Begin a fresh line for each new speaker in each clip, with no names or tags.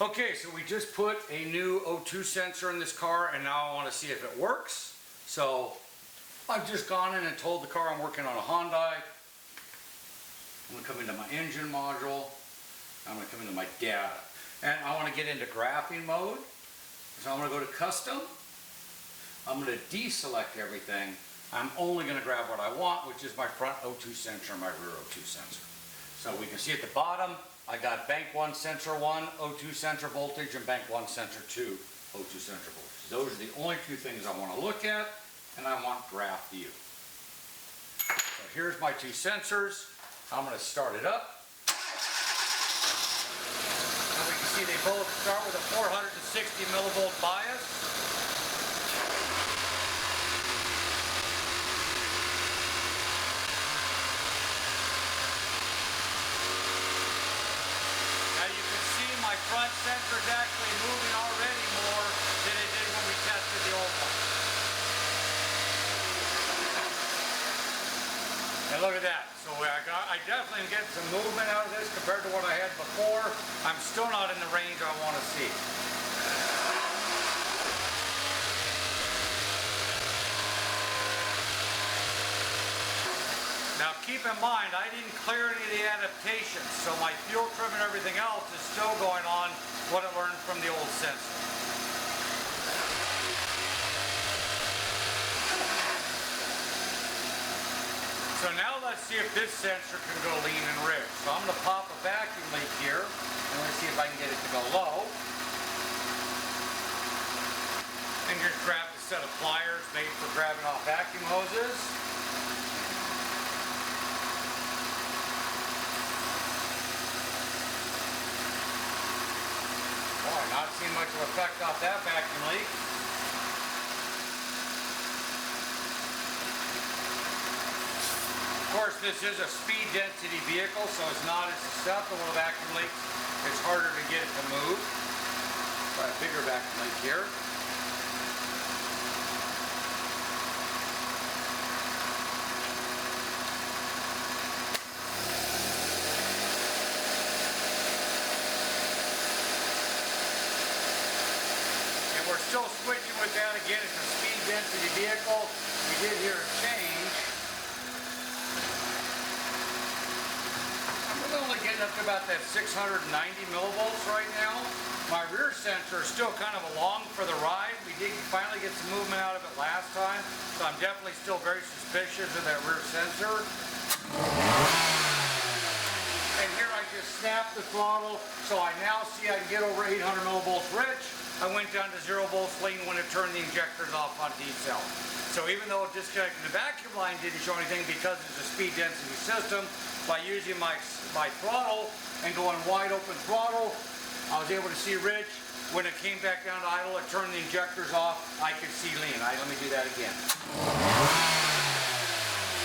Okay, so we just put a new O2 sensor in this car, and now I want to see if it works. So I've just gone in and told the car I'm working on a Hyundai. I'm going to come into my engine module. I'm going to come into my data. And I want to get into graphing mode. So I'm going to go to custom. I'm going to deselect everything. I'm only going to grab what I want, which is my front O2 sensor and my rear O2 sensor. So we can see at the bottom, I got bank 1 sensor 1 O2 sensor voltage and bank 1 sensor 2 O2 sensor voltage. Those are the only two things I want to look at, and I want graph view. So here's my two sensors. I'm going to start it up. And we can see they both start with a 460 millivolt bias. My front sensor is actually moving already more than it did when we tested the old one. And look at that. So I definitely am getting some movement out of this compared to what I had before. I'm still not in the range I want to see. Now keep in mind, I didn't clear any of the adaptations, so my fuel trim and everything else is still going on what I learned from the old sensor. So now let's see if this sensor can go lean and ridge. So I'm going to pop a vacuum leak here, and let's see if I can get it to go low. And just grab the set of pliers made for grabbing off vacuum hoses. Not seeing much of effect off that vacuum leak. Of course, this is a speed density vehicle, so it's not as susceptible to vacuum leaks. It's harder to get it to move. Try a bigger vacuum leak here. We're still switching with that again. It's a speed density vehicle. We did hear a change. I'm only getting up to about that 690 millivolts right now. My rear sensor is still kind of along for the ride. We did finally get some movement out of it last time, so I'm definitely still very suspicious of that rear sensor. And here I just snapped the throttle, so I now see I can get over 800 millivolts rich. I went down to 0 volts lean when it turned the injectors off on D-cell. So even though disconnecting the vacuum line didn't show anything because it's a speed density system, by using my throttle and going wide open throttle, I was able to see rich. When it came back down to idle, it turned the injectors off. I could see lean. Let me do that again.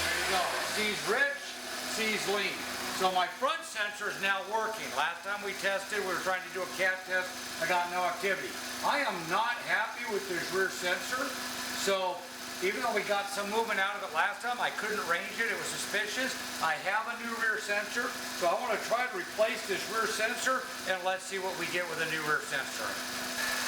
There you go. Sees rich, sees lean. So my front sensor is now working. Last time we tested, we were trying to do a cat test. I got no activity. I am not happy with this rear sensor. So even though we got some movement out of it last time, I couldn't range it. It was suspicious. I have a new rear sensor. So I want to try to replace this rear sensor, and let's see what we get with a new rear sensor.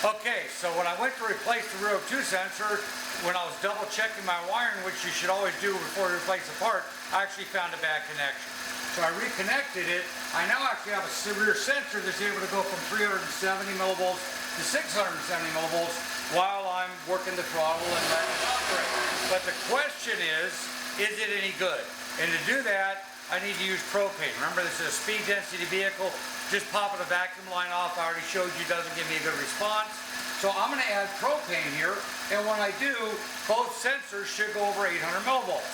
Okay, so when I went to replace the rear O2 sensor, when I was double checking my wiring, which you should always do before you replace a part, I actually found a bad connection. So I reconnected it. I now actually have a rear sensor that's able to go from 370 millivolts to 670 millivolts while I'm working the throttle and letting it operate. But the question is it any good? And to do that, I need to use propane. Remember, this is a speed density vehicle. Just popping a vacuum line off, I already showed you, doesn't give me a good response. So I'm going to add propane here, and when I do, both sensors should go over 800 millivolts.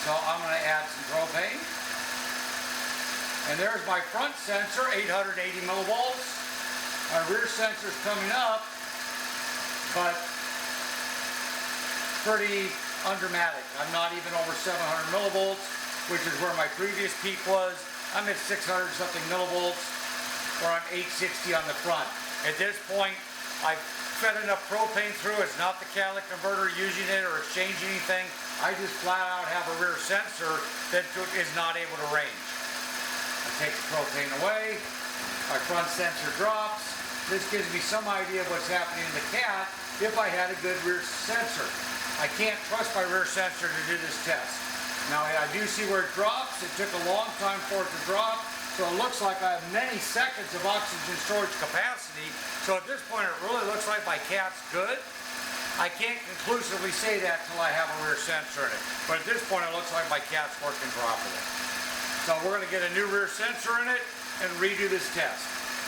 So I'm going to add some propane. And there's my front sensor, 880 millivolts. My rear sensor's coming up, but pretty undramatic. I'm not even over 700 millivolts, which is where my previous peak was. I'm at 600 something millivolts, or I'm 860 on the front. At this point, I've fed enough propane through. It's not the catalytic converter using it or exchanging anything. I just flat out have a rear sensor that is not able to range. I take the propane away, my front sensor drops, this gives me some idea of what's happening in the cat if I had a good rear sensor. I can't trust my rear sensor to do this test. Now I do see where it drops. It took a long time for it to drop, so it looks like I have many seconds of oxygen storage capacity. So at this point it really looks like my cat's good. I can't conclusively say that till I have a rear sensor in it. But at this point it looks like my cat's working properly. So we're going to get a new rear sensor in it and redo this test.